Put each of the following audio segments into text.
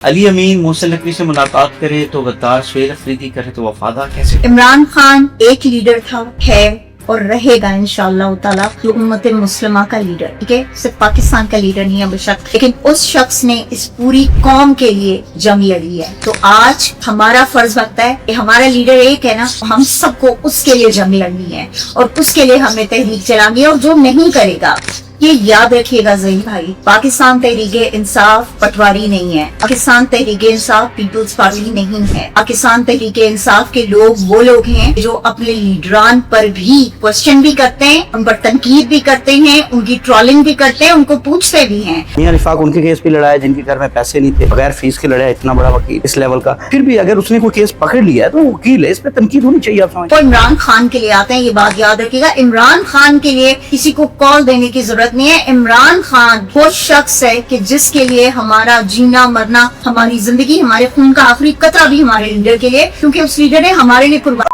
علی امین محسن نقوی سے ملاقات کرے تو غدار، شعیب افریدی کرے تو وفادار. کیسے؟ عمران خان ایک لیڈر تھا، ہے اور رہے گا انشاءاللہ تعالیٰ امت مسلمہ کا لیڈر. ٹھیک ہے، صرف پاکستان کا لیڈر نہیں ہے بے شک، لیکن اس شخص نے اس پوری قوم کے لیے جنگ لڑی ہے. تو آج ہمارا فرض بنتا ہے کہ ہمارا لیڈر ایک ہے نا، ہم سب کو اس کے لیے جنگ لڑنی ہے اور اس کے لیے ہمیں تحریک چلانی ہے. اور جو نہیں کرے گا یہ یاد رکھیے گا ظہیر بھائی، پاکستان تحریک انصاف پٹواری نہیں ہے، پاکستان تحریک انصاف پیپلز پارٹی نہیں ہے. پاکستان تحریک انصاف کے لوگ وہ لوگ ہیں جو اپنے لیڈران پر بھی کوشچن بھی کرتے ہیں، ان پر تنقید بھی کرتے ہیں، ان کی ٹرولنگ بھی کرتے ہیں، ان کو پوچھتے بھی ہیں. میاں رفاق ان کے کیس بھی لڑا ہے جن کے گھر میں پیسے نہیں تھے، بغیر فیس کے لڑا ہے، اتنا بڑا وکیل اس لیول کا. پھر بھی اگر اس نے کوئی کیس پکڑ لیا ہے تو وہ وکیل ہے، اس پہ تنقید ہونی چاہیے. آپ سمجھیں؟ وہ عمران خان کے لیے آتے ہیں، یہ بات یاد رکھیے گا. عمران خان کے لیے کسی کو کال دینے کی ضرورت نہیں ہے. عمران خان وہ شخص ہے کہ جس کے لیے ہمارا جینا مرنا، ہماری زندگی، ہمارے خون کا آخری قطرہ بھی ہمارے لیڈر کے لیے، کیونکہ اس لیڈر نے ہمارے لیے قربان.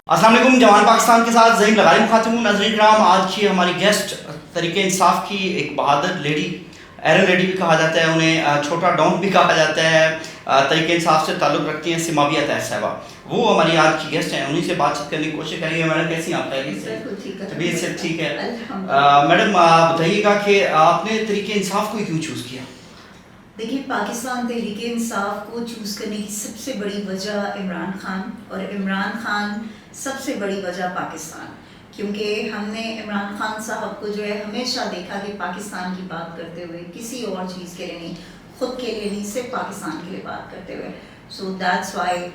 السلام علیکم، جوان پاکستان کے ساتھ ظہیر لغاری مخاطبون. ناظرین کرام، آج کی ہماری گیسٹ تحریک انصاف کی ایک بہادر لیڈی، ایرن لیڈی بھی کہا جاتا ہے انہیں، چھوٹا ڈان بھی کہا جاتا ہے، تحریک انصاف سے تعلق رکھتی ہیں سماویہ طاہر صاحبہ. وہ ہماری آج کی گیسٹ ہیں، انہیں سے بات چیت کرنے کی کوشش کریں گے. میڈم کیسی ہیں آپ؟ طبیعت سے ٹھیک ہے؟ میڈم بتائیے گا کہ آپ نے تحریک انصاف کو کیوں چوز کیا؟ دیکھیے، پاکستان تحریک انصاف کو چوز کرنے کی سب سے بڑی وجہ عمران خان، اور عمران خان سب سے بڑی وجہ پاکستان. کیونکہ ہم نے عمران خان صاحب کو جو ہے ہمیشہ دیکھا کہ پاکستان کی بات کرتے ہوئے، کسی اور چیز کے لیے نہیں، خود کے لیے نہیں، صرف پاکستان کے لیے بات کرتے ہوئے. So that's why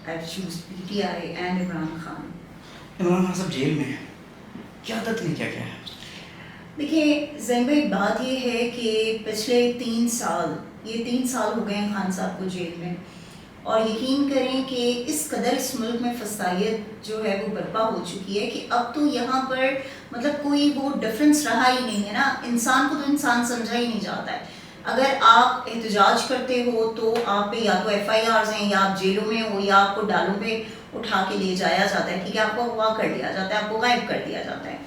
I choose PTI and Imran Khan. Imran Khan صاحب جیل میں ہیں، قیادت نے کیا کیا ہے؟ دیکھیے زین بھائی، بات یہ ہے کہ پچھلے 3 سال ہو گئے ہیں خان صاحب کو جیل میں، اور یقین کریں کہ اس قدر اس ملک میں فسادیت جو ہے وہ برپا ہو چکی ہے کہ اب تو یہاں پر مطلب کوئی وہ ڈفرینس رہا ہی نہیں ہے نا. انسان کو تو انسان سمجھا ہی نہیں جاتا ہے. اگر آپ احتجاج کرتے ہو تو آپ پہ یا تو FIRs ہیں، یا آپ جیلوں میں ہو، یا آپ کو ڈالوں پہ اٹھا کے لے جایا جاتا ہے. ٹھیک ہے، آپ کو اغوا کر لیا جاتا ہے، آپ کو غائب کر دیا جاتا ہے.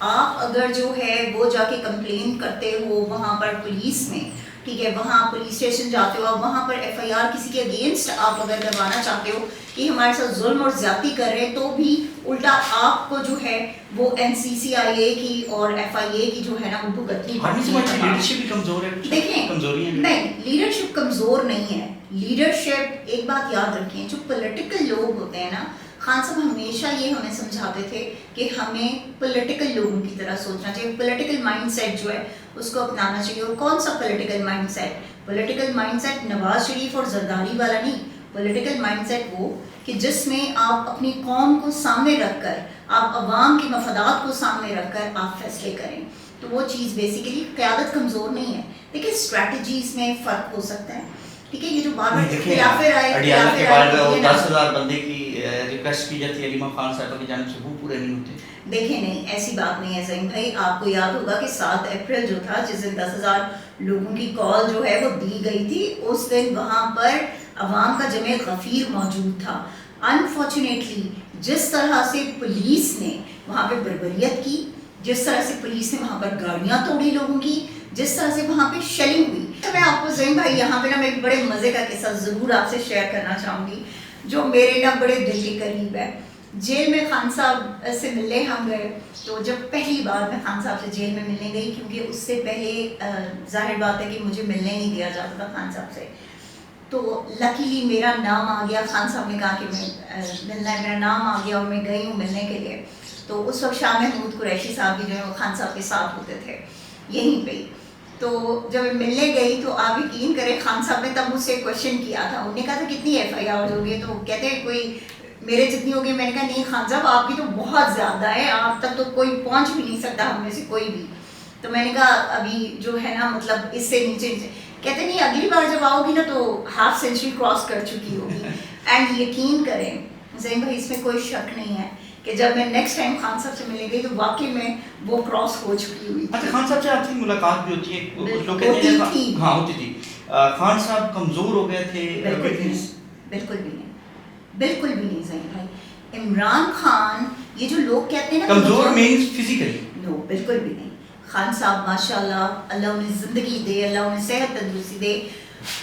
آپ اگر جو ہے وہ جا کے کمپلین کرتے ہو وہاں پر پولیس میں، ٹھیک ہے، وہاں پولیس اسٹیشن جاتے ہو، وہاں پر FIR کسی کے اگینسٹ آپ اگر کروانا چاہتے ہو کہ ہمارے ساتھ ظلم اور زیادتی کر رہے ہیں، تو بھی الٹا آپ کو جو ہے وہ NCCIA کی اور FIA کی جو ہے نا وہ بھگتنی پڑتی ہے. لیڈرشپ بھی کمزور ہے. دیکھیں، کمزوری ہے نہیں، لیڈرشپ کمزور نہیں ہے. لیڈرشپ، ایک بات یاد رکھیں، جو پولیٹیکل لوگ ہوتے ہیں نا، خان صاحب ہمیشہ یہ ہمیں سمجھاتے تھے کہ ہمیں پولیٹیکل لوگوں کی طرح سوچنا چاہیے، پولیٹیکل مائنڈ سیٹ جو ہے اس کو اپنانا چاہیے. اور کون سا political mindset? Political mindset Nawaz Sharif اور زرداری والا نہیں. پولیٹیکل مائنڈ سیٹ وہ کہ جس میں آپ اپنی قوم کو سامنے رکھ کر، آپ عوام کے مفادات کو سامنے رکھ کر آپ فیصلے کریں. تو وہ چیز بیسیکلی، قیادت کمزور نہیں ہے. دیکھیے اسٹریٹجیز میں فرق ہو سکتا ہے. ٹھیک ہے، یہ جو بار بار اڈیالہ کے بعد 10,000 بندے کی ریکویسٹ کی جاتی ہے علیمہ خان صاحبہ کی جانب سے، وہ پورے نہیں ہوتے. دیکھیں، نہیں ایسی بات نہیں ہے زین بھائی. آپ کو یاد ہوگا کہ 7 اپریل جو تھا، جس دن 10,000 لوگوں کی کال جو ہے وہ دی گئی تھی، اس دن وہاں پر عوام کا جمع غفیر موجود تھا. انفارچونیٹلی جس طرح سے پولیس نے وہاں پہ بربریت کی، جس طرح سے پولیس نے وہاں پر گاڑیاں توڑی لوگوں کی، جس طرح سے وہاں پہ شیلنگ ہوئی. تو میں آپ کو زین بھائی یہاں پہ نا میں ایک بڑے مزے کا قصہ ضرور آپ سے شیئر کرنا چاہوں گی، جو میرے نا بڑے دل کے قریب ہے. جیل میں خان صاحب سے ملنے ہم گئے. تو جب پہلی بار میں خان صاحب سے جیل میں ملنے گئی، کیونکہ اس سے پہلے ظاہر بات ہے کہ مجھے ملنے نہیں دیا جاتا تھا خان صاحب سے، تو لکیلی میرا نام آ گیا. خان صاحب نے کہا کہ میں ملنا ہے، میرا نام آ گیا اور میں گئی ہوں ملنے کے لیے. تو اس وقت شاہ محمود قریشی صاحب بھی جو ہے وہ خان صاحب کے ساتھ ہوتے تھے یہیں پہ. تو جب میں ملنے گئی تو آپ یقین کریں، خان صاحب نے تب مجھ سے کوشچن کیا تھا. انہوں نے کہا تھا کتنی FIR ہوگی؟ تو کہتے ہیں کوئی میرے جتنی ہوگی. میں نے کہا نہیں خان صاحب، آپ کی تو بہت زیادہ ہے، آپ تک تو کوئی پہنچ بھی نہیں سکتا ہم میں سے کوئی بھی. تو میں نے کہا ابھی جو ہے نا مطلب اس سے نیچے. کہتے نہیں اگلی بار جب آؤ گی نا تو ½ سینچری کراس کر چکی ہوگی. اینڈ یقین کریں زین بھائی، اس میں کوئی شک نہیں ہے کہ جب میں نیکسٹ ٹائم خان صاحب سے ملنے گئی تو واقعی میں وہ کراس ہو چکی ہوئی. اچھا، خان صاحب سے آپ کی ملاقات بھی ہوتی ہے، کچھ لوگ کہتے ہیں ہاں ہوتی تھی. خان صاحب کمزور ہو گئے تھے؟ بالکل بھی نہیں، بالکل بھی نہیں زین بھائی. عمران خان، یہ جو لوگ کہتے ہیں نا کمزور مینز فزیکلی، نو بالکل بھی نہیں. خان صاحب ماشاء اللہ، اللہ انہیں زندگی دے، اللہ انہیں صحت تندرستی دے.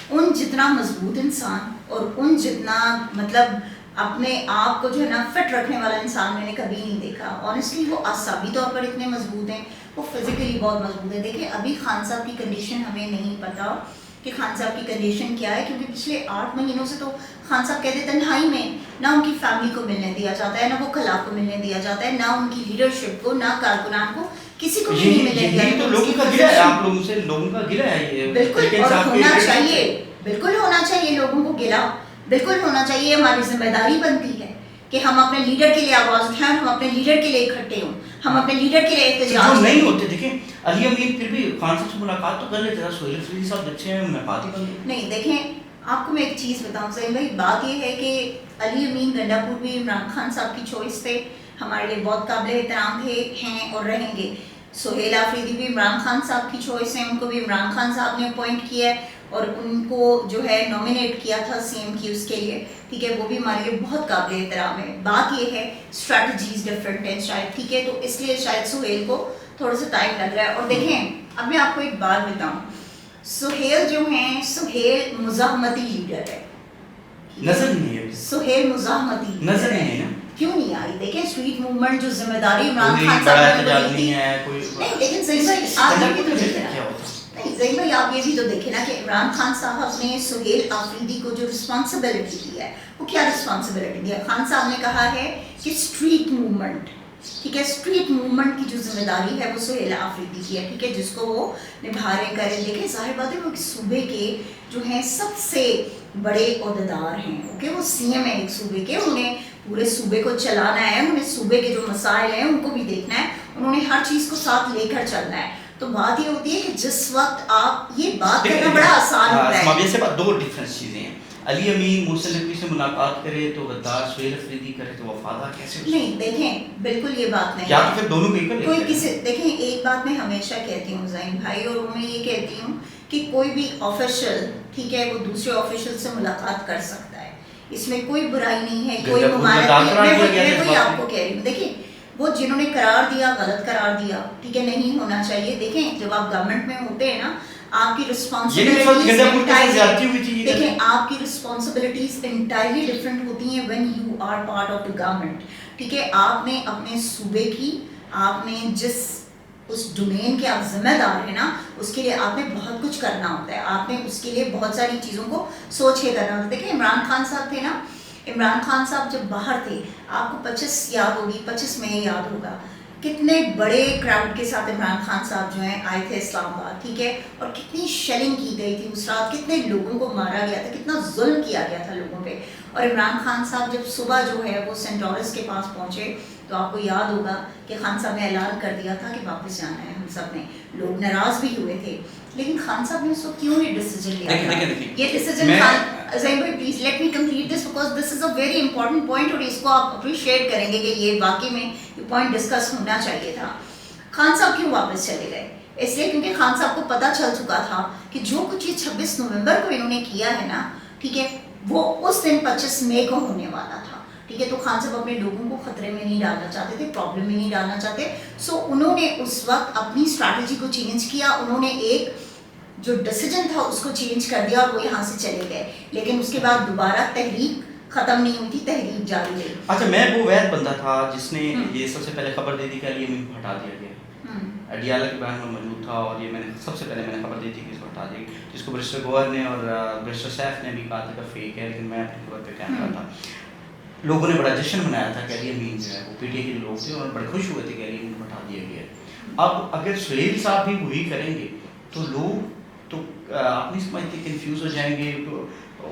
ان جتنا مضبوط انسان اور ان جتنا مطلب اپنے آپ کو جو ہے نا فٹ رکھنے والا انسان میں نے کبھی نہیں دیکھا. آنیسٹلی وہ اعصابی طور پر اتنے مضبوط ہیں, وہ فزیکلی بہت مضبوط ہیں. دیکھیں ابھی خان صاحب کی کنڈیشن ہمیں نہیں پتہ کہ خان صاحب کی کنڈیشن کیا ہے, کیونکہ پچھلے 8 مہینوں سے تو خان صاحب کہتے تنہائی میں نہ ان کی فیملی کو ملنے دیا جاتا ہے, نہ وہ خلا کو ملنے دیا جاتا ہے, نہ ان کی لیڈرشپ کو, نہ کارکنان کو, کسی کو بھی نہیں ملنے دیا جاتا. تو لوگوں کا گلہ ہے, آپ لوگوں سے لوگوں کا گلہ ہے یہ. بالکل, اور ہونا چاہیے, بالکل ہونا چاہیے لوگوں کو گلہ, بالکل ہونا چاہیے. ہماری ذمہ داری بنتی ہے کہ ہم اپنے لیڈر کے لیے آواز اٹھائیں, ہم اپنے لیڈر کے لیے اکٹھے ہوں, ہم اپنے لیڈر کے لیے احتجاج جو نہیں ہوتے. دیکھیں علی امین پھر بھی خان صاحب سے ملاقات تو کر لیتے ہیں, سہیل افریدی صاحب اچھے ہیں, ملاقات ہی کر لیتے. نہیں دیکھیں آپ کو میں ایک چیز بتاؤں زین بھائی, بات یہ ہے کہ علی امین گنڈا پور بھی عمران خان صاحب کی چوائس تھے, ہمارے لیے بہت قابل احترام تھے, ہیں اور رہیں گے. سہیل آفریدی بھی عمران خان صاحب کی چوائس ہیں, ان کو بھی عمران خان صاحب نے اپوائنٹ کیا ہے اور ان کو جو ہے نومینیٹ کیا تھا سی ایم کی اس کے لیے, ٹھیک ہے, وہ بھی ہمارے لیے بہت قابل احترام ہے. بات یہ ہے اسٹریٹجیز ڈفرینٹ ہیں شاید, ٹھیک ہے, تو اس لیے شاید سہیل کو تھوڑا سا ٹائم لگ رہا ہے. اور دیکھیں اب میں آپ کو ایک بات بتاؤں, سہیل جو ہیں, سہیل مزاحمتی لیڈر ہے, نظر نہیں ہے, سہیل مزاحمتی نظر نہیں ہے. کیوں نہیں آئی؟ دیکھیں اسٹریٹ موومنٹ جو ذمہ داری عمران خان بڑا صاحب احتجاج نے نہیں ہے کوئی. نہیں, لیکن زین بھائی آپ یہ بھی تو دیکھیں نا, کیا ہوتا نہیں زین بھائی آپ یہ بھی تو دیکھیں نا کہ عمران خان صاحب نے سہیل آفریدی کو جو رسپانسبلٹی دی ہے وہ کیا رسپانسبلٹی دی ہے؟ خان صاحب نے کہا ہے کہ اسٹریٹ موومنٹ, ٹھیک ہے, اسٹریٹ موومنٹ کی جو ذمہ داری ہے وہ سہیل آفریدی کی ہے, ٹھیک ہے, جس کو وہ نبھا رہے کریں. دیکھیں ظاہر بات ہے وہ صوبے کے جو ہیں سب سے بڑے عہدیدار ہیں, اوکے, وہ سی ایم ہیں ایک صوبے کے, انہیں پورے صوبے کو چلانا ہے, انہیں صوبے کے جو مسائل ہیں ان کو بھی دیکھنا ہے, انہوں نے ہر چیز کو ساتھ لے کر چلنا ہے. تو بات یہ ہوتی ہے کہ جس وقت آپ یہ بات کرنا بڑا آسان ہوتا ہے. اسماعیلیہ سے بات دو ڈفرینس چیزیں ہیں. علی امین محسن نقوی سے ملاقات کرے تو غدار, سہیل افریدی کرے تو وفادار, کیسے؟ نہیں دیکھیں بالکل یہ بات نہیں یا تو پھر دونوں کو کوئی کسی. دیکھیں ایک بات میں ہمیشہ کہتی ہوں زین بھائی, اور میں یہ کہتی ہوں کہ کوئی بھی آفیشل, ٹھیک ہے, وہ دوسرے آفیشل سے ملاقات کر سکتا ہے, اس میں کوئی برائی نہیں ہے, کوئی ممانعت نہیں. میں وہی آپ کو کہہ رہی ہوں, دیکھیں وہ جنہوں نے قرار دیا غلط قرار دیا, ٹھیک ہے, نہیں ہونا چاہیے. دیکھیں جب آپ گورنمنٹ میں ہوتے ہیں نا, آپ کی رسپانسبلٹیز, دیکھیں آپ کی رسپانسبلٹیز انٹائرلی ڈفرینٹ ہوتی ہیں when you are part of the government, ٹھیک ہے. آپ نے اپنے صوبے کی, آپ نے جس اس ڈومین کے آپ ذمہ دار ہیں نا, اس کے لیے آپ نے بہت کچھ کرنا ہوتا ہے, آپ نے اس کے لیے بہت ساری چیزوں کو سوچ کے کرنا ہوتا ہے. دیکھیں عمران خان صاحب تھے نا, عمران خان صاحب جب باہر تھے, آپ کو 25 یاد ہوگی, 25 میں یاد ہوگا کتنے بڑے کراؤڈ کے ساتھ عمران خان صاحب جو ہیں آئے تھے اسلام آباد, ٹھیک ہے, اور کتنی شیلنگ کی گئی تھی اس رات, کتنے لوگوں کو مارا گیا تھا, کتنا ظلم کیا گیا تھا لوگوں پہ. اور عمران خان صاحب جب صبح جو ہے وہ سینٹ لارنس کے پاس پہنچے تو آپ کو یاد ہوگا کہ خان صاحب نے اعلان کر دیا تھا کہ واپس جانا ہے. ہم سب نے, لوگ ناراض بھی ہوئے تھے, لیکن خان صاحب نے اس وقت کیوں یہ ڈیسیجن لیا تھا؟ یہ ڈیسیجن زین بھائی please let me complete this because this is a very important point, اور اس کو آپ اپریشیٹ کریں گے کہ یہ واقعی میں یہ پوائنٹ ڈسکس ہونا چاہیے تھا. خان صاحب کیوں واپس چلے گئے؟ اس لیے کیونکہ خان صاحب کو پتہ چل چکا تھا کہ جو کچھ یہ 26 نومبر کو انہوں نے کیا ہے نا, ٹھیک ہے, وہ اس دن 25 مئی کو ہونے والا تھا, ٹھیک ہے. تو خان صاحب اپنے لوگوں کو خطرے میں نہیں ڈالنا چاہتے تھے, پرابلم میں نہیں ڈالنا چاہتے. سو انہوں نے اس وقت اپنی اسٹریٹجی کو چینج کیا, انہوں نے ایک جو ڈیسیجن تھا اس کو چینج کر دیا اور وہ یہاں سے چلے گئے. لیکن اس کے بعد دوبارہ تحریک ختم نہیں ہوئی تھی, تحریک جاری رہی. اچھا, میں وہ وید بندہ تھا جس نے یہ سب سے پہلے خبر دی تھی کہ علی امین کو ہٹا دیا گیا. اڈیالہ کے بیان میں موجود تھا, اور یہ میں نے سب سے پہلے میں نے خبر دی تھی کہ اس کو ہٹا دیا گیا, جس کو برسٹر گوہر نے اور برسٹر سیف نے بھی کہا تھا کہ فیک ہے, لیکن میں اپنی خبر پہ قائم رہا تھا. لوگوں نے بڑا جشن منایا تھا کہ علی امین جو ہے وہ پی ٹی اے کے لوگ تھے اور بڑے خوش ہوئے تھے کہ علی امین کو ہٹا دیا گیا. اب اگر سہیل صاحب بھی وہی کریں گے تو لوگ تو آپ نہیں سمجھتے کنفیوز ہو جائیں گے,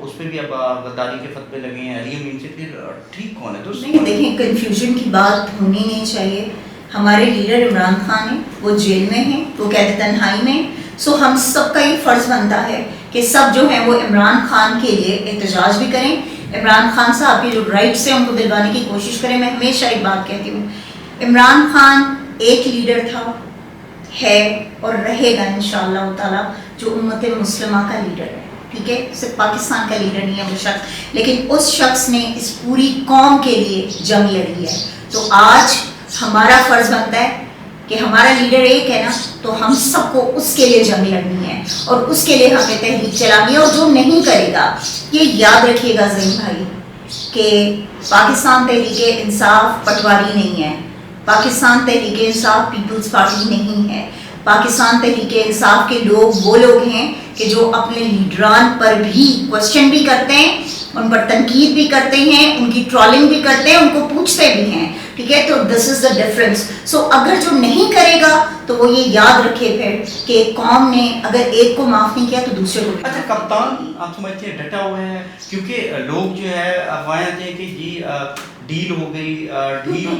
اس پہ بھی اب غداری کے فتوے لگے ہیں علی امین سے, پھر ٹھیک کون ہے؟ تو نہیں دیکھیں کنفیوژن کی بات ہونی نہیں چاہیے. ہمارے لیڈر عمران خان ہیں, وہ جیل میں ہیں, وہ قید تنہائی میں. سو ہم سب کا یہ فرض بنتا ہے کہ سب جو ہیں وہ عمران خان کے لیے احتجاج بھی کریں, عمران خان صاحب کے جو رائٹس ہیں ان کو دلوانے کی کوشش کریں. میں ہمیشہ ایک بات کہتی ہوں, عمران خان ایک لیڈر تھا, ہے اور رہے گا انشاءاللہ تعالیٰ جو امت مسلمہ کا لیڈر ہے, ٹھیک ہے, صرف پاکستان کا لیڈر نہیں ہے وہ شخص, لیکن اس شخص نے اس پوری قوم کے لیے جنگ لڑی ہے. تو آج ہمارا فرض بنتا ہے کہ ہمارا لیڈر ایک ہے نا تو ہم سب کو اس کے لیے جنگ لڑنی ہے اور اس کے لیے ہمیں تحریک چلانی ہے. اور جو نہیں کرے گا یہ یاد رکھیے گا زین بھائی کہ پاکستان تحریک انصاف پٹواری نہیں ہے, پاکستان تحریک انصاف پیپلز پارٹی نہیں ہے. پاکستان تحریک انصاف کے لوگ وہ لوگ ہیں کہ جو اپنے لیڈران پر بھی کوشچن بھی کرتے ہیں, ان پر تنقید بھی کرتے ہیں, ان کی ٹرولنگ بھی کرتے ہیں, ان کو پوچھتے بھی ہیں. ٹھیک ہے, تو دس از دا ڈفرینس. سو اگر جو نہیں کرے گا تو وہ یہ یاد رکھے پھر کہ قوم نے اگر ایک کو معاف نہیں کیا تو دوسرے کو. اچھا کپتان آپ سمجھتے ہیں ڈٹا ہوا ہے کیونکہ لوگ جو ہے افواہیں آتے ہیں کہ جی ڈیل ہو گئی,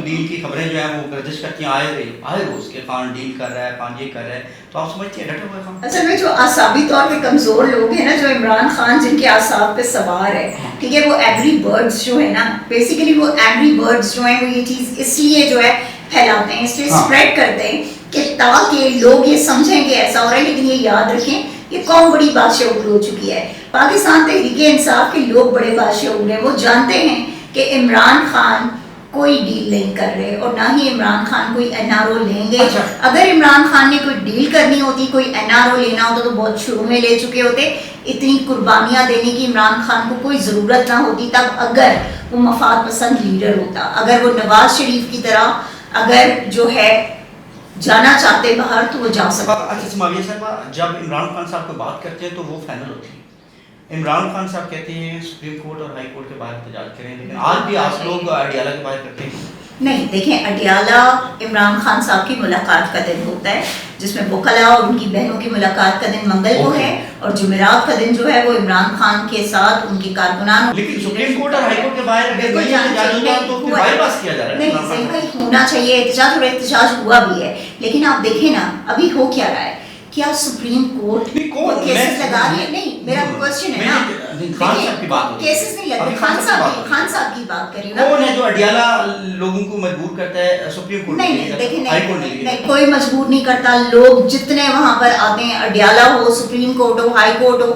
ڈیل کی خبریں جو ہیں وہ گردش کرتی ہیں آئے روز کے خان ڈیل کر رہا ہے, خان یہ کر رہا ہے, تو آپ سمجھتے ہیں ڈٹا ہوا ہے خان؟ اصل میں جو اعصابی طور پہ کمزور لوگ ہیں نا, جو عمران خان جن کے اعصاب پہ سوار ہے, ٹھیک ہے, وہ ایگری برڈز جو ہے نا, بیسیکلی وہ ایگری برڈز جو ہیں وہ یہ چیز اس لیے جو ہے پھیلاتے ہیں, اس لیے اسپریڈ کرتے ہیں کہ تاکہ لوگ یہ سمجھیں کہ ایسا ہو رہا ہے. لیکن یہ یاد رکھیں یہ قوم بڑی بادشاہ ہو چکی ہے. پاکستان تحریک انصاف کے لوگ بڑے بادشاہ ہیں, وہ جانتے ہیں کہ عمران خان کوئی ڈیل نہیں کر رہے اور نہ ہی عمران خان کوئی این آر او لیں گے. اگر عمران خان نے کوئی ڈیل کرنی ہوتی, کوئی این آر او لینا ہوتا تو بہت شروع میں لے چکے ہوتے. اتنی قربانیاں دینے کی عمران خان کو کوئی ضرورت نہ ہوتی تب اگر وہ مفاد پسند لیڈر ہوتا, اگر وہ نواز شریف کی طرح اگر جو ہے جانا چاہتے باہر تو وہ جا سکتے. اچھا سماویہ صاحبہ, جب عمران خان صاحب کو بات کرتے ہیں تو وہ فائنل ہوتی ہے. عمران خان صاحب کہتے ہیں سپریم کورٹ اور ہائی کورٹ کے باہر احتجاج کریں, لیکن آج بھی آپ لوگ اڈیالہ کے باہر کرتے ہیں. نہیں دیکھیں, اڈیالہ عمران خان صاحب کی ملاقات کا دن ہوتا ہے جس میں وکلاء اور ان کی بہنوں کی ملاقات کا دن منگل کو ہے, اور جمعرات کا دن جو ہے وہ عمران خان کے ساتھ ان کے کارکنان. لیکن سپریم کورٹ اور ہائی کورٹ کے باہر اگر کوئی احتجاج ہوتا تو پھر بائی پاس کیا جا رہا ہے. نہیں صحیح بھائی, ہونا چاہیے احتجاج, اور احتجاج ہوا بھی ہے. لیکن آپ دیکھیں نا ابھی ہو کیا رہا ہے, کیا سپریم کورٹ کیسز لگا رہی ہے؟ نہیں, میرا کوشچن ہے نا, خان صاحب کی بات کیسز نہیں لگ رہے, خان صاحب کی بات کر رہی ہوں نا. کون ہے جو اڈیالہ لوگوں کو مجبور کرتا ہے سپریم کورٹ؟ نہیں دیکھیں, نہیں کوئی مجبور نہیں کرتا. لوگ جتنے وہاں پر آتے ہیں, اڈیالہ ہو, سپریم کورٹ ہو, ہائی کورٹ ہو,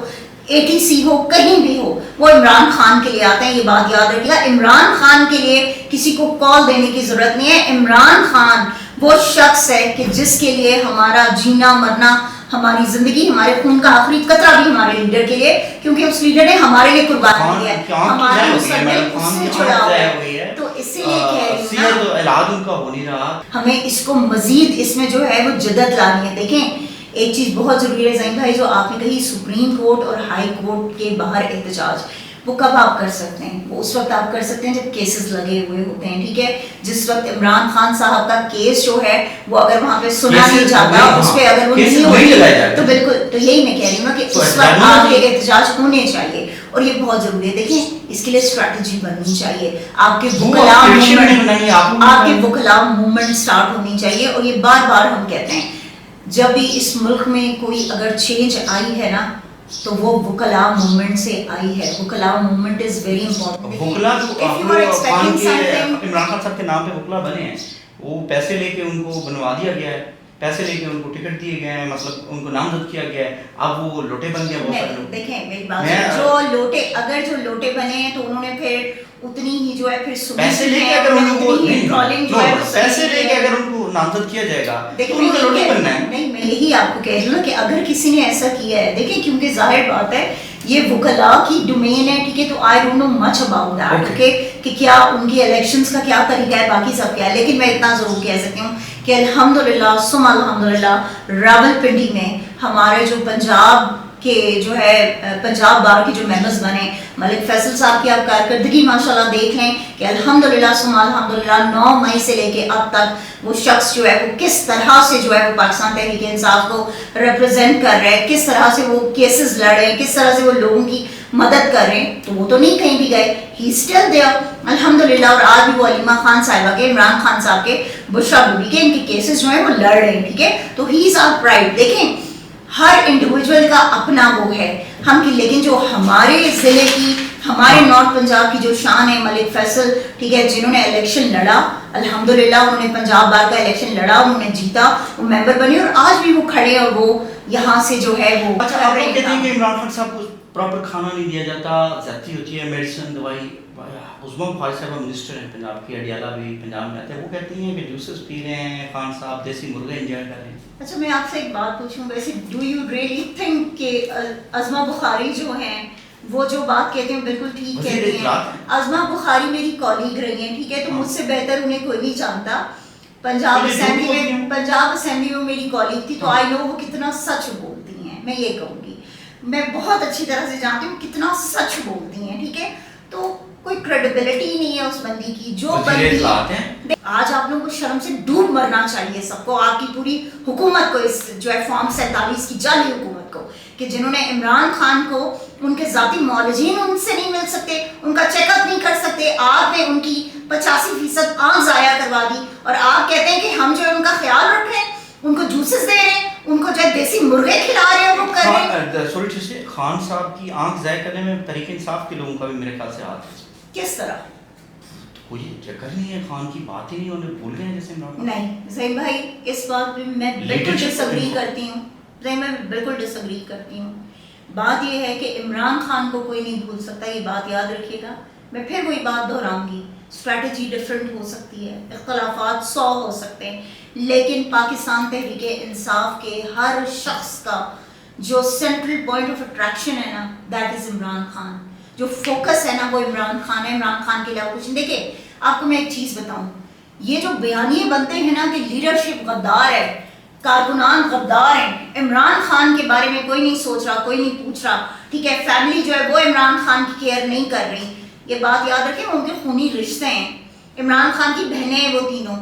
اے ٹی سی ہو, کہیں بھی ہو, وہ عمران خان کے لیے آتے ہیں. یہ بات یاد رکھیے گا, عمران خان کے لیے کسی کو کال دینے کی ضرورت نہیں ہے. عمران خان وہ شخص ہے کہ جس کے لیے ہمارا جینا مرنا, ہماری زندگی, ہمارے خون کا آخری قطرہ بھی ہمارے لیڈر کے لیے, کیونکہ اس لیڈر نے ہمارے لیے قربان دیا ہے, ہمارا مستقبل اس سے جڑا ہوا ہے. تو اسی لیے کہہ رہی ہوں اعلان ان کا ہو نہیں رہا, ہمیں اس کو مزید اس میں جو ہے وہ جدت لانی ہے. دیکھیں ایک چیز بہت ضروری ہے زین بھائی, جو آپ نے کہی سپریم کورٹ اور ہائی کورٹ کے باہر احتجاج, وہ کب آپ کر سکتے ہیں؟ وہ اس وقت آپ کر سکتے ہیں جب کیسز لگے ہوئے ہوتے ہیں. ٹھیک ہے, جس وقت عمران خان صاحب کا کیس جو ہے وہ اگر وہاں پہ سنا نہیں جاتا, اس پہ اگر وہ نہیں ہوتی تو بالکل, تو یہی میں کہہ رہی ہوں نا کہ اس وقت آپ کے احتجاج ہونے چاہیے, اور یہ بہت ضروری ہے. دیکھیں اس کے لیے اسٹریٹجی بننی چاہیے, آپ کے وکلاء موومنٹ اسٹارٹ ہونی چاہیے. اور یہ بار بار ہم کہتے ہیں جب بھی اس ملک میں کوئی اگر چینج آئی ہے نا تو وہ وکلاء موومنٹ سے آئی ہے. وکلاء موومنٹ از ویری امپورٹنٹ. وکلاء عمران خان صاحب کے نام پہ وکلاء بنے ہیں, وہ پیسے لے کے ان کو بنوا دیا گیا ہے, پیسے لے کے ان کو ٹکٹ دیے گئے ہیں, مطلب ان کو نامزد کیا گیا ہے, اب وہ لوٹے بن گئے بہت سارے لوگ. دیکھیں میری بات, جو لوٹے اگر جو لوٹے بنے ہیں تو انہوں نے پھر اتنی ہی جو ہے پھر پیسے لے کے اگر ان کو پیسے لے کے اگر ان کو نامزد کیا جائے گا تو ان کو لوٹے بننا ہے. نہیں, میں یہی آپ کو کہہ رہی ہوں نا کہ اگر کسی نے ایسا کیا ہے, دیکھیں کیونکہ ظاہر بات ہے یہ وکلاء کی ڈومین ہے, ٹھیک ہے, تو I don't know much about that کہ کیا ان کی الیکشنز کا کیا طریقہ ہے, باقی سب کیا ہے. لیکن میں اتنا ضرور کہہ سکتی ہوں کہ الحمدللہ ثم الحمدللہ راولپنڈی میں ہمارے جو پنجاب کے جو ہے پنجاب بار کے جو ممبرز بنے, ملک فیصل صاحب کی آپ کارکردگی ماشاءاللہ دیکھ لیں کہ الحمدللہ ثم الحمدللہ 9 مئی سے لے کے اب تک وہ شخص جو ہے وہ کس طرح سے جو ہے وہ پاکستان تحریک انصاف کو ریپرزینٹ کر رہے ہیں, کس طرح سے وہ کیسز لڑ رہے ہیں, کس طرح سے وہ لوگوں کی مدد کر رہے ہیں. تو وہ تو نہیں کہیں بھی گئے, ہی اسٹل دیئر الحمدللہ. اور آج بھی وہ علیمہ خان صاحبہ کے, عمران خان صاحب کے, بشرا بیبی کے, ان کے کیسز جو ہیں وہ لڑ رہے ہیں. ٹھیک ہے, تو ہی از آر پرائڈ. دیکھیں ہر انڈیویجول کا اپنا وہ ہے ہم کی, لیکن جو ہمارے ضلع کی, ہمارے نارتھ پنجاب کی جو شان ہے ملک فیصل, ٹھیک ہے, جنہوں نے الیکشن لڑا الحمدللہ, انہوں نے پنجاب بار کا الیکشن لڑا, انہوں نے جیتا, وہ ممبر بنے, اور آج بھی وہ کھڑے اور وہ یہاں سے جو ہے وہ. اچھا آپ لوگ کہتے ہیں کہ عمران خان صاحب کو प्रॉपर खाना नहीं दिया जाता, ज्यादती होती है, मेडिसिन दवाई। उस्मा बुखारी साहब मिनिस्टर हैं पंजाब की, अडियाला भी पंजाब में आते हैं, वो कहती हैं कि जूसेस पी रहे हैं, खान साहब देसी मुर्गे एंजॉय कर रहे हैं। अच्छा, मैं आपसे एक बात पूछूं, वैसे डू यू रियली थिंक कि अज़मा बुखारी जो हैं वो जो बात कहते हैं बिल्कुल ठीक कहते हैं? अज़मा बुखारी मेरी कॉलीग रही हैं, ठीक है, तो मुझसे बेहतर उन्हें कोई नहीं जानता। पंजाब असेंबली में मेरी कॉलीग थी, तो आई नो वो कितना सच बोलती हैं। मैं ये कहूँगी, मैं बहुत अच्छी तरह से जानती हूँ कितना सच बोलती हैं, ठीक है। तो कोई क्रेडिबिलिटी नहीं है उस बंदी की। जो बंदी, आज आप लोगों को शर्म से डूब मरना चाहिए सबको, आपकी पूरी हुकूमत को, इस जो है फॉर्म 47 की जाली हुकूमत को, कि जिन्होंने इमरान खान को उनके ज़ाती मौलजीन उनसे नहीं मिल सकते, उनका चेकअप नहीं कर सकते, आपने उनकी 85% आँख ज़ाया करवा दी, और आप कहते हैं कि हम जो है उनका ख्याल रख रहे हैं, उनको जूसेस दे रहे हैं, उनको जो है देसी मुर्गे खिला रहे हैं, वो कर रहे हैं। सॉरी, खान साहब की आँख ज़ाया करने में तहरीक इंसाफ के लोगों का भी मेरे ख्याल से हाथ है। किस तरह? कोई चक्कर नहीं है, खान की बात ही नहीं, उन्हें भूल गए जैसे इमरान। नहीं ज़हीन भाई, इस बात पे मैं बिल्कुल डिसएग्री करती हूँ। मैं बिल्कुल डिसएग्री करती हूँ। बात यह है कि इमरान खान को कोई नहीं भूल सकता, ये बात याद रखिएगा। मैं फिर वही बात दोहराऊंगी, स्ट्रैटेजी डिफरेंट हो सकती है, इख्तलाफात 100 हो सकते हैं, लेकिन पाकिस्तान तहरीक इंसाफ के हर शख्स का जो सेंट्रल पॉइंट ऑफ अट्रैक्शन है ना, दैट इज़ इमरान खान। जो फोकस है ना वो इमरान खान है, इमरान खान के अलावा कुछ नहीं। देखिए, आपको मैं एक चीज़ बताऊं, ये जो बयानिए बनते हैं ना कि लीडरशिप गद्दार है, कारकुनान गद्दार हैं, इमरान खान के बारे में कोई नहीं सोच रहा, कोई नहीं पूछ रहा, ठीक है, फैमिली जो है वो इमरान खान की केयर नहीं कर रही। ये बात याद रखें, उनके खूनी रिश्ते हैं, इमरान खान की बहनें हैं वो तीनों,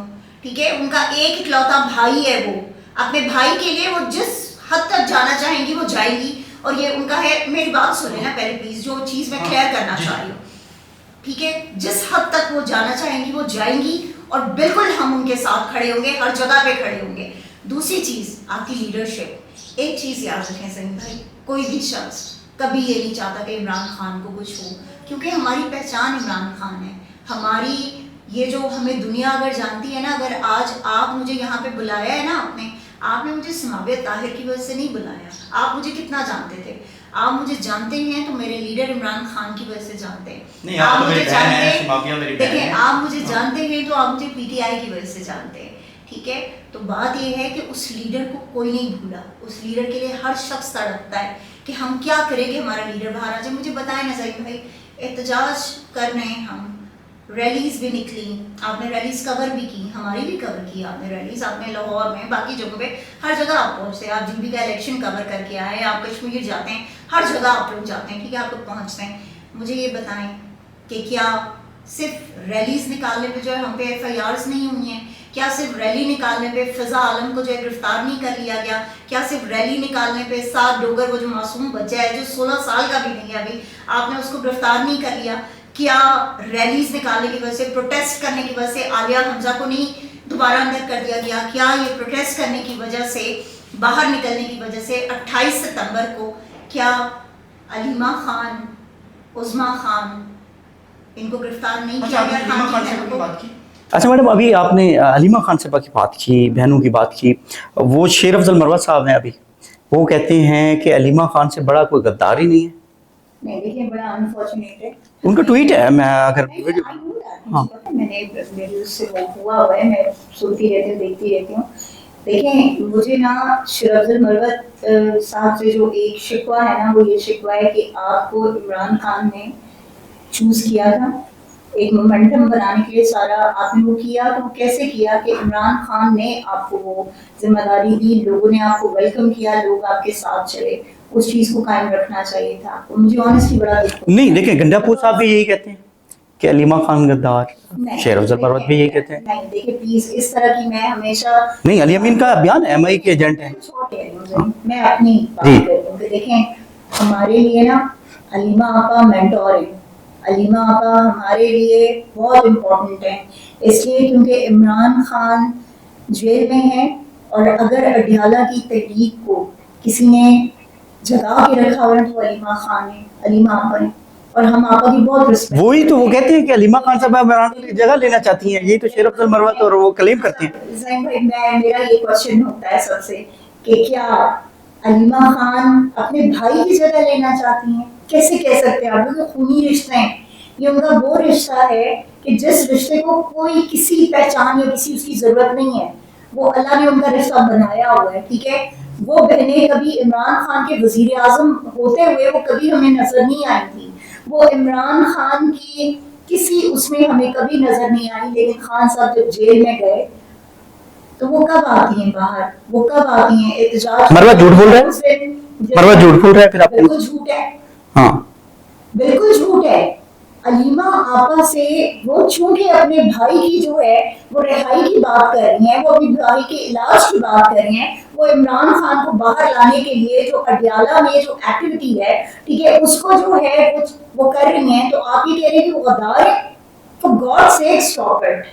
ठीक है, उनका एक इकलौता भाई है वो, अपने भाई के लिए वो जिस हद तक जाना चाहेंगी वो जाएंगी, और ये उनका है। मेरी बात सुने ना पहले प्लीज, जो चीज़ मैं क्लियर करना चाह रही हूँ, ठीक है, जिस हद तक वो जाना चाहेंगी वो जाएंगी, और बिल्कुल हम उनके साथ खड़े होंगे, हर जगह पे खड़े होंगे। दूसरी चीज़, आपकी लीडरशिप। एक चीज़ याद रखें सही भाई, कोई भी शख्स कभी ये नहीं चाहता कि इमरान खान को कुछ हो, क्योंकि हमारी पहचान इमरान खान है। हमारी ये जो हमें दुनिया अगर जानती है ना, अगर आज आप मुझे यहाँ पे बुलाया है ना आपने मुझे समावियत ताहिर की वजह से नहीं बुलाया। आप मुझे कितना जानते थे? आप मुझे जानते हैं तो मेरे लीडर इमरान खान की वजह से जानते हैं। आप मुझे जानते, देखिए, आप मुझे जानते हैं तो आप मुझे पीटीआई की वजह से जानते हैं, ठीक है। तो बात यह है कि उस लीडर को कोई नहीं भूला, उस लीडर के लिए हर शख्स तड़पता है कि हम क्या करें कि हमारा लीडर बाहर आ जाए। मुझे बताएं ना ज़हीन भाई, एहतजाज कर रहे हैं हम, रैलीज़ भी निकली, आपने रैलीज़ कवर भी की, हमारी भी कवर की आपने रैलीज़, आपने लाहौर में, बाकी जगहों पे, हर जगह आप पहुँचते हैं। आप जीबी का इलेक्शन कवर करके आए, आप कश्मीर जाते हैं, हर जगह आप लोग जाते हैं, ठीक है, आप लोग पहुँचते हैं। मुझे ये बताएं कि क्या सिर्फ रैलीज़ निकालने पे जो है हम पे FIRs नहीं हुई हैं? क्या सिर्फ रैली निकालने पे फ़िज़ा आलम को जो है गिरफ्तार नहीं कर लिया गया? क्या सिर्फ रैली निकालने पे साद डोगर, वो जो मासूम बच्चा है जो 16 साल का भी नहीं है अभी, आपने उसको गिरफ्तार नहीं कर लिया? क्या रैलीज निकालने की वजह से, प्रोटेस्ट करने की वजह से आलिया हमजा को नहीं दोबारा अंदर कर दिया गया? क्या ये प्रोटेस्ट करने की वजह से, बाहर निकलने की वजह से 28 सितंबर को क्या अलीमा खान, उज़मा खान, इनको गिरफ्तार नहीं किया गया? अच्छा मैडम, अभी आपने अलीमा खान साहबा की बात की, बहनों की बात की, वो शेर अफजल मरवत साहब हैं, अभी वो कहते हैं कि अलीमा खान से बड़ा कोई गद्दार ही नहीं है। नहीं, देखिए, बड़ा अनफॉर्चुनेट है, उनका ट्वीट है, मैं अगर हाँ, मैंने मेरे उससे हुआ है, मैं सुनती रहती हूँ, देखती रहती हूँ। देखें, मुझे ना शेर अफजल मरवत साहब से जो एक शिकवा है ना, वो ये शिकवा है कि आपको इमरान खान ने चूज़ किया था एक मोमेंटम बनाने के लिए, सारा आपने वो किया, तो कैसे किया कि इमरान खान ने आपको वो जिम्मेदारी दी, लोगों ने आपको वेलकम किया, लोग आपके साथ चले, उस चीज़ को कायम रखना चाहिए था आपको। मुझे ऑनेस्टली बड़ा नहीं, देखिए, गंडापुर साहब भी यही कहते हैं कि अलीमा खान गद्दार, शेर अफजल मरवत भी यही कहते हैं। नहीं, देखिए प्लीज, इस तरह की मैं हमेशा नहीं, अली अमीन का बयान है, MI के एजेंट हैं। मैं अपनी बात करती हूँ कि देखें, हमारे लिए ना अलीमा आपा मेंटोर है, अलीमा आपा हमारे लिए बहुत इम्पोर्टेंट है, इसलिए क्योंकि इमरान खान जेल में है, और अगर अडियाला की तहरीक को किसी ने जगा के रखा हुआ तो अलीमा खान है, अलीमा आपा है, और हम आपा की बहुत रिस्पेक्ट। वही तो वो कहते हैं कि अलीमा खान साहब इमरान खान की जगह लेना चाहती हैं, यही तो शेर अफजल मरवत और वो क्लेम करते हैं। ज़हीन भाई, मेरा ये क्वेश्चन होता है सबसे कि क्या अलीमा खान अपने भाई की जगह लेना चाहती हैं? कैसे कह सकते हैं आप लोग, खूनी रिश्ते हैं। ये उनका वो रिश्ता है कि जिस रिश्ते को कोई किसी पहचान या किसी उसकी जरूरत नहीं है, वो अल्लाह ने उनका रिश्ता बनाया हुआ है, ठीक है। वो बहनें कभी इमरान खान के वजीर आजम होते हुए वो कभी हमें नजर नहीं आई थी, वो इमरान खान की किसी उसमें हमें कभी नजर नहीं आई, लेकिन खान साहब जब जेल में गए तो वो कब आती हैं बाहर, वो कब आती हैं एहतजाज। मरवा झूठ बोल रहा है, मरवा झूठ बोल रहा है फिर आप। बिल्कुल झूठ है, हाँ बिल्कुल झूठ है। अलीमा आपा से वो चूंकि अपने भाई की जो है वो रिहाई की बात कर रही हैं, वो अपने भाई के इलाज की बात कर रही हैं, वो इमरान खान को बाहर लाने के लिए जो अडियाला में जो एक्टिविटी है, ठीक है, उसको जो है वो कर रही हैं, तो आप ये कह रहे हैं कि वो गद्दार है। For God sake stop it.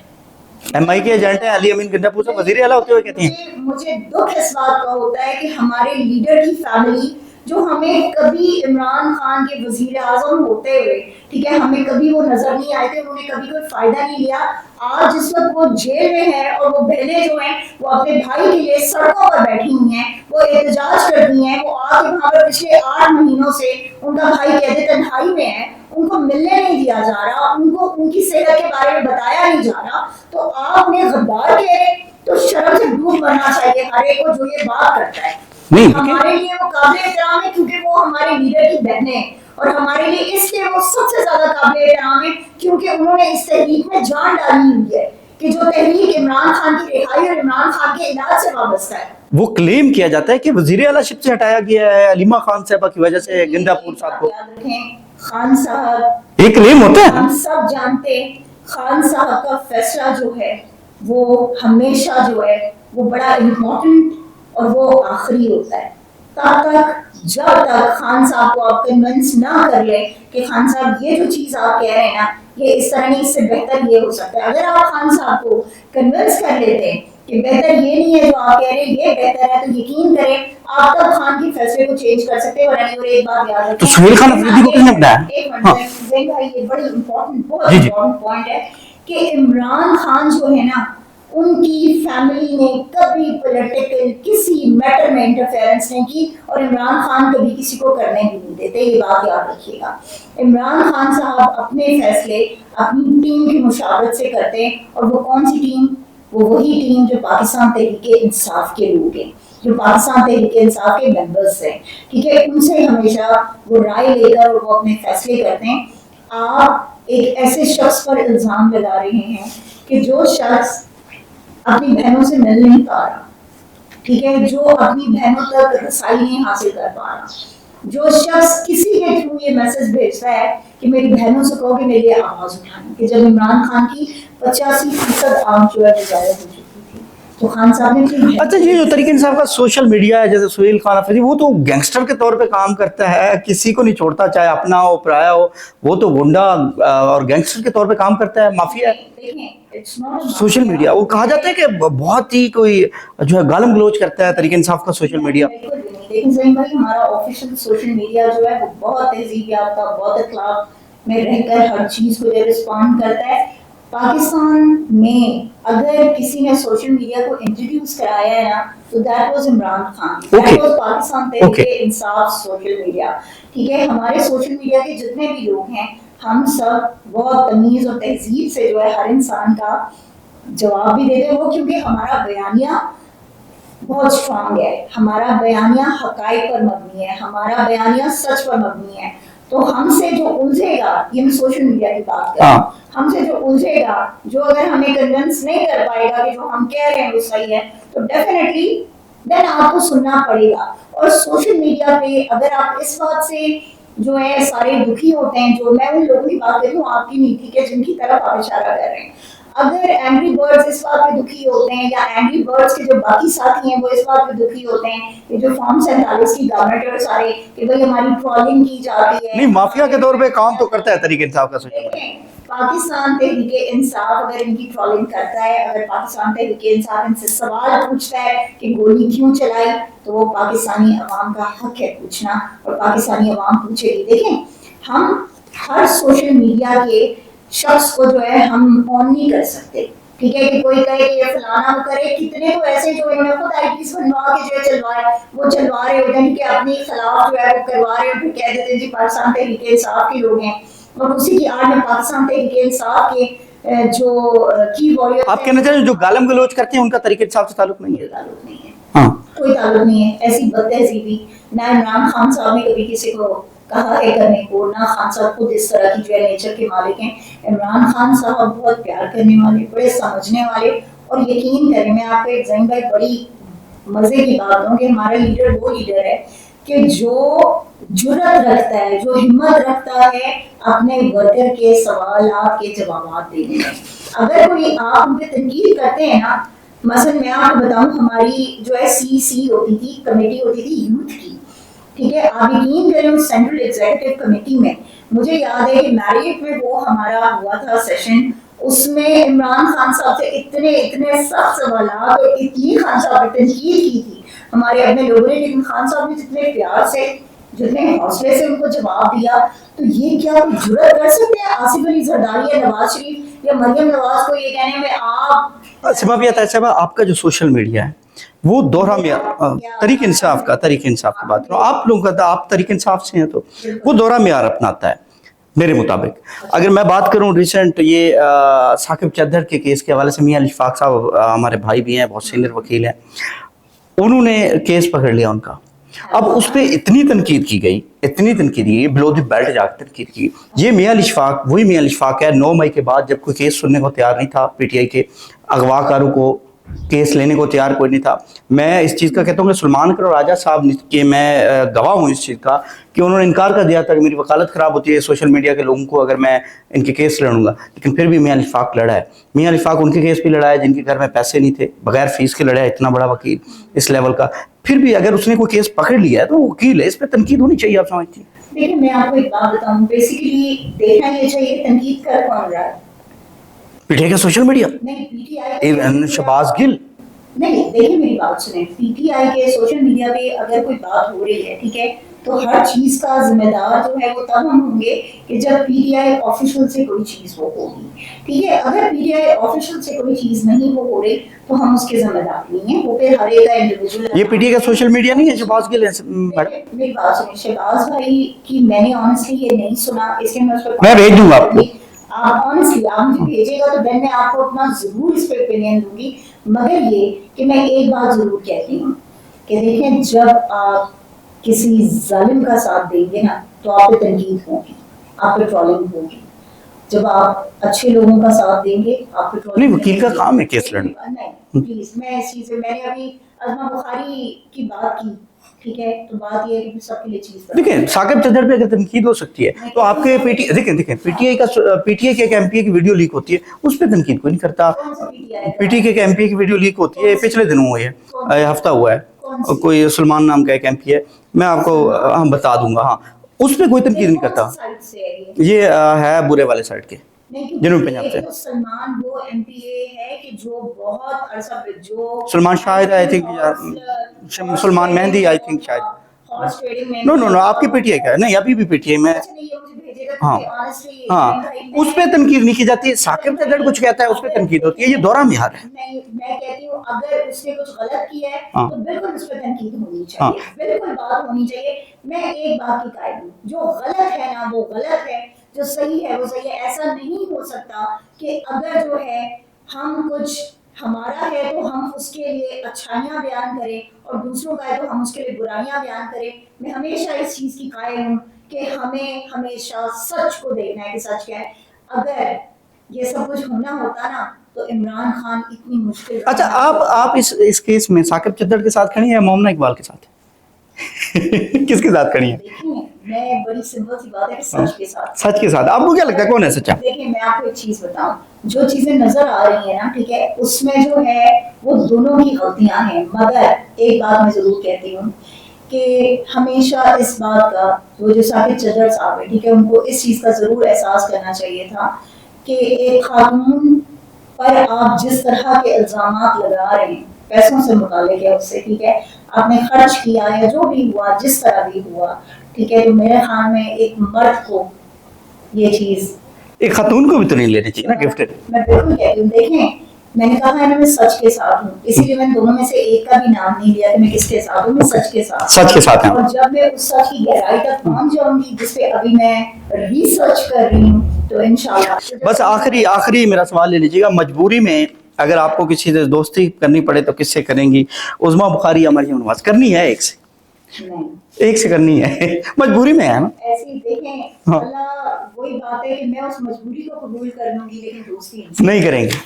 MI के एजेंट हैं अली अमीन गंडापुर से वजीर आला होते हुए कहती हैं। मुझे दुख इस बात का होता है कि हमारे लीडर की फैमिली जो हमें कभी इमरान खान के वजीर आजम होते हुए, ठीक है, हमें कभी वो नजर नहीं आए थे, उन्होंने कभी कोई फायदा नहीं लिया। आज जिस वक्त वो जेल में है और वो बहनें जो हैं वो अपने भाई के लिए सड़कों पर बैठी हुई हैं, वो एहतजाज करती हैं, वो आके वहाँ पर पिछले 8 महीनों से उनका भाई कहते तन्हाई में है, उनको मिलने नहीं दिया जा रहा, उनको उनकी सेहत के बारे में बताया नहीं जा रहा, तो आप उन्हें गद्दार कह रहे, तो शर्म से डूब मरना चाहिए हर एक को जो ये बात करता है। नहीं, हमारे लिए वो काबिल एहतराम है क्योंकि वो हमारे लीडर की बहनें हैं, और हमारे लिए इसलिए वो सबसे ज्यादा काबिल एहतराम है क्योंकि उन्होंने इस तहरीक में जान डाली हुई है कि जो तहरीक इमरान खान की रिहाई और इमरान खान के इलाज से वाबस्ता है। वो क्लेम किया जाता है कि वजीर आला शिप से हटाया गया है अलीमा खान साहबा की वजह से गंडापुर साहब को। याद रखें, खान साहब, ये क्लेम होता है। हम सब जानते हैं खान साहब का फैसला जो है वो हमेशा जो है वो बड़ा इम्पोर्टेंट और वो आखिरी होता है। तब तक जब तक खान साहब को आप कन्विंस ना कर ले कि खान साहब ये जो चीज आप कह रहे हैं ना ये इस तरह नहीं, इससे बेहतर ये हो सकता है, अगर आप खान साहब को कन्विंस कर लेते हैं कि बेहतर ये नहीं है जो आप कह रहे हैं, ये बेहतर है, तो यकीन करें आप तब खान के फैसले को चेंज कर सकते हैं। और एक बात याद रखें, तो सुहेल खान अफरीदी को किसने बनाया? एक मिनट जैन भाई, ये बड़ी इंपॉर्टेंट, बहुत जी, जी। इंपॉर्टेंट पॉइंट है कि इमरान खान जो है ना उनकी फैमिली ने कभी पॉलिटिकल किसी मैटर में इंटरफेरेंस नहीं की, और इमरान खान कभी किसी को करने भी नहीं देते, ये बात याद रखिएगा। इमरान खान साहब अपने फैसले अपनी टीम की मुशावरत से करते हैं, और वो कौन सी टीम? वो वही टीम जो पाकिस्तान तहरीक इंसाफ के लोग हैं, जो पाकिस्तान तहरीक इंसाफ के मेंबर्स हैं, ठीक है, उनसे हमेशा वो राय लेकर और वो अपने फैसले करते हैं। आप एक ऐसे शख्स पर इल्जाम लगा रहे हैं कि जो शख्स अपनी बहनों से मिल नहीं पा रहा, ठीक है, जो अपनी बहनों तक रसाई नहीं हासिल कर पा रहा, जो शख्स किसी के थ्रू ये मैसेज भेजता है कि मेरी बहनों से कहो कि मेरे लिए आवाज उठाएं, कि जब इमरान खान की 85% आम जो है जाहिर हो चुकी थी, तो खान साहब ने अच्छा, ये जो तरीके इंसाफ का सोशल मीडिया है, जैसे सुहेल खान अफरीदी, वो तो गैंगस्टर के तौर पे काम करता है, किसी को नहीं छोड़ता, चाहे अपना हो पराया हो, वो तो गुंडा और गैंगस्टर के तौर पे काम करता है, माफिया है। सोशल मीडिया, वो कहा जाता है कि बहुत ही कोई जो है गालम गलोच करता है तरीके इंसाफ का सोशल मीडिया। लेकिन ज़हीन भाई, हमारा ऑफिशियल सोशल मीडिया जो है वो बहुत तहजीब याफ्ता, बहुत अखलाक में रहकर हर चीज को रिस्पॉन्ड करता है। पाकिस्तान में अगर किसी ने सोशल मीडिया को इंट्रोड्यूस कराया है ना, तो that was Imran Khan, that was Pakistan Tehreek Insaf social media, ठीक है। हमारे सोशल मीडिया के जितने भी लोग हैं, हम सब बहुत तमीज और तहजीब से जो है हर इंसान का जवाब भी देते हैं, वो क्योंकि हमारा बयानिया बहुत स्ट्रांग है, हमारा बयानिया हकाइक पर मबनी है, हमारा बयानिया सच पर मबनी है। तो हमसे जो उलझेगा, ये मैं सोशल मीडिया की बात कर रहा हूँ, हमसे जो उलझेगा, जो अगर हमें कन्विंस नहीं कर पाएगा कि जो हम कह रहे हैं वो सही है, तो डेफिनेटली देन आपको सुनना पड़ेगा। और सोशल मीडिया पे अगर आप इस बात से जो है सारे दुखी होते हैं, जो मैं उन लोगों की बात कर रही हूँ, आपकी नीति के जिनकी तरफ आप इशारा कर रहे हैं, अगर एंग्री बर्ड्स इस बात पे दुखी होते हैं, या एंग्री बर्ड्स के जो बाकी साथी हैं वो इस बात पे दुखी होते हैं कि जो फॉर्म 47 की गवर्नमेंट और सारे कि भाई हमारी ट्रोलिंग की जाती है, नहीं, माफिया के तौर पे काम तो करता है तरीके इंसाफ का सोशल मीडिया। पाकिस्तान तहरीक इंसाफ अगर इनकी ट्रोलिंग करता है, अगर पाकिस्तान तहरीक इंसाफ इनसे सवाल पूछता है कि गोली क्यों चलाई, तो वो पाकिस्तानी अवाम का हक है पूछना, और पाकिस्तानी अवाम पूछेगी। देखें, हम हर सोशल मीडिया के शख्स को जो है हम ऑन नहीं कर सकते, ठीक है, कि कोई कहे कि ये फलाना वो करे, कितने तो ऐसे जो इन्होंने खुद आईपीएस बनवा के जो है चलवा रहे होते हैं कि अपने खिलाफ जो है वो करवा रहे हैं, फिर कह देते हैं जी पाकिस्तान तहरीक इंसाफ के लोग हैं, और उसी की आड़ में पाकिस्तान तहरीक इंसाफ के जो की वॉरियर। आप कहना चाहते हैं जो गालम गलोच करते हैं उनका तरीके इंसाफ से ताल्लुक नहीं है? ताल्लुक नहीं है, हाँ, कोई ताल्लुक नहीं है। ऐसी बदतहजीबी ना इमरान खान साहब ने कभी किसी को कहा है करने को, ना खान साहब खुद इस तरह की जो है नेचर के मालिक हैं। इमरान खान साहब बहुत प्यार करने वाले, बड़े समझने वाले, और यकीन करें मैं आपको एक ज़हीन भाई बड़ी मजे की बात हूँ कि हमारा लीडर वो लीडर है कि जो जुर्रत रखता है, जो हिम्मत रखता है अपने वर्कर के सवालात के जवाब देने में। अगर कोई आप उन पे तनकीद करते हैं ना, मसलन मैं आपको बताऊं, हमारी जो है सी होती थी, कमेटी होती थी यूथ की, ठीक है, आप यकीन करें उस सेंट्रल एग्जीक्यूटिव कमेटी में मुझे याद है कि मैरियट में वो हमारा हुआ था सेशन, उसमें इमरान खान साहब से इतने सख्त सवालात और इतनी खान साहब ने तनकीद की थी हमारे अपने लोगों ने, लेकिन खान साहब ने जितने प्यार से, जितने हौसले से उनको जवाब दिया। तो ये क्या कोई जुर्रत कर सकते हैं आसिफ अली जरदारी या नवाज शरीफ या मरियम नवाज को ये कहने में? आप सिमा भी आता है साहब, आपका जो सोशल मीडिया है वो दोहरा म्यार, तरीक इंसाफ की बात करो, आप लोगों का आप तरीक इंसाफ से हैं तो वो दोहरा म्यार अपनाता है मेरे मुताबिक। अगर मैं बात करूं रिसेंट ये साकिब चद्दर के केस के हवाले से, मियां इशफाक साहब हमारे भाई भी हैं, बहुत सीनियर वकील हैं, उन्होंने केस पकड़ लिया उनका। अब उस पर इतनी तनकीद की गई, बिलो द बेल्ट जाकर तनकीद की। ये मियां इशफाक वही मियां इशफाक है 9 मई के बाद जब कोई केस सुनने को तैयार नहीं था, पीटीआई के अगवाकारों को केस लेने को तैयार कोई नहीं था। मैं इस चीज़ का कहता हूँ कि सलमान करो राजा साहब के मैं गवाह हूँ इस चीज़ का कि उन्होंने इनकार कर दिया था कि मेरी वकालत ख़राब होती है सोशल मीडिया के लोगों को अगर मैं इनके केस लड़ूंगा, लेकिन फिर भी मियां इशफाक लड़ा है। मियां इशफाक उनके केस भी लड़ा है जिनके घर में पैसे नहीं थे, बगैर फीस के लड़ा है, इतना बड़ा वकील इस लेवल का। फिर भी अगर उसने कोई केस पकड़ लिया है तो वो वकील है, इस पर तनकीद होनी चाहिए, आप समझती हैं? देखिए मैं आपको एक बात बताऊं, बेसिकली देखना ये चाहिए तनकीद कर कौन रहा है। पीटीआई का सोशल मीडिया नहीं, पीटीआई शहबाज गिल। नहीं, देखिए मेरी बात सुने, पीटीआई के सोशल मीडिया पे अगर कोई बात हो रही है, ठीक है, तो हर चीज का जिम्मेदार जो है वो तब हम होंगे कि जब पीटीआई ऑफिशियल से कोई चीज वो होगी, ठीक है। अगर पीटीआई ऑफिशियल से कोई चीज नहीं वो हो रही तो हम उसके जिम्मेदार नहीं है, वो फिर हर एक का इंडिविजुअल। ये पीटीआई का सोशल मीडिया नहीं है, शहबाज गिल है मैडम। मेरी बात सुनिए, शहबाज भाई की मैंने ऑनेस्टली ये नहीं सुना, इसलिए मैं उस पर मैं भेज दूंगा आपको। आप ऑनेस्टली आप मुझे भेजेगा तो देन मैं आपको अपना जरूर इस पे ओपिनियन दूंगी। मगर ये कि मैं एक बात जरूर कहती हूँ कि देखें, जब आप किसी जालिम का साथ देंगे ना तो आप पे तनकीद होगी, आप पे ट्रोलिंग होगी। जब आप अच्छे लोगों का साथ देंगे आप पे ट्रोलिंग नहीं, वकील का काम है केस लड़ना। नहीं प्लीज, मैं इस चीज से, मैंने अभी अज़मा बुखारी की बात की, ठीक है, तो बात ये है कि सबके लिए चीज देखिए साकिब चद्दर पे अगर तनकीद हो सकती है तो आपके देखें पीटीआई के एक एमपी की वीडियो लीक होती है, उस पर तनकीद कोई नहीं करता। पीटीआई के एक एमपी की वीडियो लीक होती है, पिछले दिनों हुई है, हफ्ता हुआ है, कोई सलमान नाम का एक एमपी है, मैं आपको हम बता दूंगा। हाँ, उस पर कोई तनकीद नहीं करता। ये है बुरे वाले साइड के जनूब पंजाब से। तो सलमान वो एमपीए है कि जो बहुत अरसा जो सलमान शायद I think Salman mehndi I think शायद नो आपकी पीटीआई का है। नहीं, अभी भी पीटीआई में। हाँ हाँ, उस पे तनकीद नहीं की जाती। साकिब चद्दर कुछ कहता है उस पे तनकीद होती है, ये दोहरा म्यार है। मैं कहती हूँ अगर उसने कुछ गलत किया है तो बिल्कुल उस पे तनकीद होनी चाहिए, बिल्कुल बात होनी चाहिए। मैं एक बात की कायल हूँ, जो गलत है ना वो गलत है, जो सही है वो सही है। ऐसा नहीं हो सकता कि अगर जो है हम कुछ हमारा है तो हम उसके लिए अच्छाइयाँ बयान करें और दूसरों का है तो हम उसके लिए बुराइयाँ बयान करें। मैं हमेशा इस चीज़ की कायल हूँ कि हमें हमेशा सच को देखना है कि सच क्या है। अगर ये सब कुछ होना होता ना तो इमरान खान इतनी मुश्किल। अच्छा, आप इस केस में साकिब चद्दर के साथ खड़ी हैं या मोमना इकबाल के साथ? किसके साथ खड़ी हैं? देखिए मैं बड़ी सिंपल सी बात है कि सच के साथ। सच के साथ आपको क्या लगता है कौन है सच्चा? देखिए मैं आपको एक चीज बताऊं, जो चीजें नजर आ रही है ना, ठीक है, उसमें जो है वो दोनों की गलतियां हैं। मगर एक बात मैं जरूर कहती हूँ कि हमेशा इस बात का, वो जो साकिब चद्दर साहब है, ठीक है, उनको इस चीज का जरूर एहसास करना चाहिए था कि एक खातून पर आप जिस तरह के इल्जामात लगा रहे हैं, पैसों से मुतालिक है उससे, ठीक है, आपने खर्च किया या जो भी हुआ, जिस तरह भी हुआ, ठीक है, तो मेरे ख्याल में एक मर्द को ये चीज, एक खातून को भी तो नहीं लेनी चाहिए ना गिफ्टेड। मैं बिल्कुल कहती हूँ। देखें मैंने कहा है ना मैं सच के साथ हूँ, इसीलिए मैंने दोनों में से एक का भी नाम नहीं लिया कि मैं किसके साथ हूँ, मैं सच के साथ हूँ। सच के साथ हैं। और जब मैं उस सच की गहराई तक पहुंच जाऊंगी जिस पे अभी मैं रिसर्च कर रही हूँ, तो इंशाल्लाह। बस आखिरी मेरा सवाल ले लीजिएगा, मजबूरी में अगर आपको किसी से दोस्ती करनी पड़े तो किससे करेंगी? उज़मा बुखारी या मरियम नवाज? करनी है एक से, नहीं, एक से करनी है मजबूरी में है ना। ऐसी देखें हाँ। अल्लाह वही बात है कि मैं उस मजबूरी को कबूल कर लूंगी लेकिन दोस्ती नहीं। नहीं करेंगे।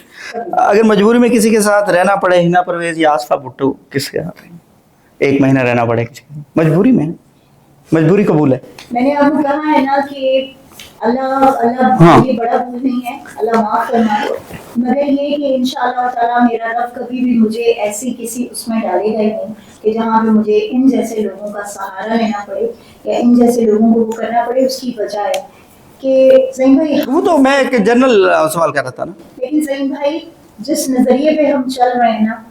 अगर मजबूरी में किसी के साथ रहना पड़े, हिना परवेज या आसफा भुट्टो, किसके साथ रहेंगे? 1 महीना रहना पड़े किसी के साथ, मजबूरी में, मजबूरी कबूल है। मैंने आपको कहा है ना कि अल्लाह हाँ। ये बड़ा भूल नहीं है, अल्लाह माफ फरमाए, मगर ये कि इंशाअल्लाह ताला मेरा रब कभी भी मुझे ऐसी किसी उसमें डालेगा ही नहीं कि जहाँ पे मुझे इन जैसे लोगों का सहारा लेना पड़े या इन जैसे लोगों को वो करना पड़े। उसकी वजह है कि ज़हीन भाई, वो तो मैं एक जनरल सवाल कर रहा था ना। लेकिन ज़हीन भाई जिस नजरिए पे हम चल रहे हैं ना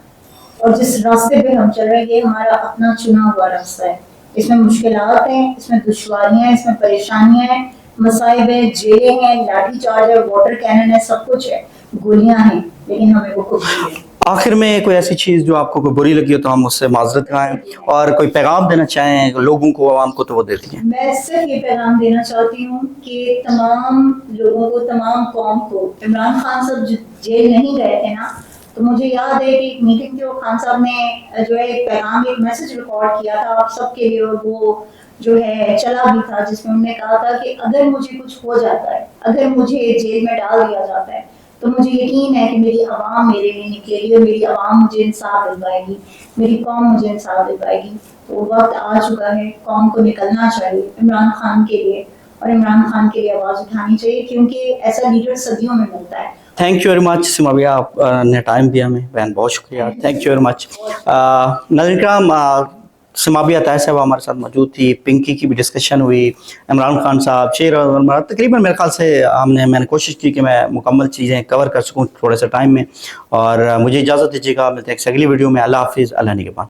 और जिस रास्ते पे हम चल रहे हैं, ये हमारा अपना चुना हुआ रास्ता है। इसमें मुश्किलात हैं, इसमें दुश्वारियां हैं, इसमें परेशानियां हैं, मसाइब है, जेलें हैं, लाठी चार्ज है, वाटर कैनन है, सब कुछ है, गोलियां हैं, लेकिन हमें वो कबूल है। आखिर में कोई ऐसी चीज़ जो आपको कोई बुरी लगी हो तो हम उससे माजरत खाएं, और कोई पैगाम देना चाहें लोगों को, आवाम को, तो वो दे दीजिए। मैं सिर्फ ये पैगाम देना चाहती हूँ कि तमाम लोगों को, तमाम कौम को, इमरान खान साहब जेल नहीं गए थे ना, तो मुझे याद है कि एक मीटिंग जो खान साहब ने जो है एक पैगाम, एक मैसेज रिकॉर्ड किया था आप सबके लिए, और वो जो है चला भी था, जिसमें उन्होंने कहा था कि अगर मुझे कुछ हो जाता है, अगर मुझे जेल में डाल दिया जाता है, तो मुझे यकीन है कि मेरी आवाम मेरे लिए निकलेगी और मेरी आवाम मुझे इंसाफ दिलवाएगी, मेरी कौम मुझे इंसाफ दिलवाएगी। तो वक्त आ चुका है, कौम को निकलना चाहिए इमरान खान के लिए, और इमरान खान के लिए आवाज़ उठानी चाहिए, क्योंकि ऐसा लीडर सदियों में मिलता है। थैंक यू वेरी मच सीमा भैया, आपने टाइम दिया हमें, बहन बहुत शुक्रिया, थैंक यू वेरी मच। नाज़रीन किराम, सीमा भैया ताहिर साहब हमारे साथ मौजूद थी, पिंकी की भी डिस्कशन हुई, इमरान खान साहब, शेर और तकरीबन मेरे ख्याल से मैंने कोशिश की कि मैं मुकम्मल चीज़ें कवर कर सकूँ थोड़े से टाइम में, और मुझे इजाज़त दीजिएगा, मिलते हैं एक अगली वीडियो में। अल्लाह हाफिज़, अल्लाह निगहबान।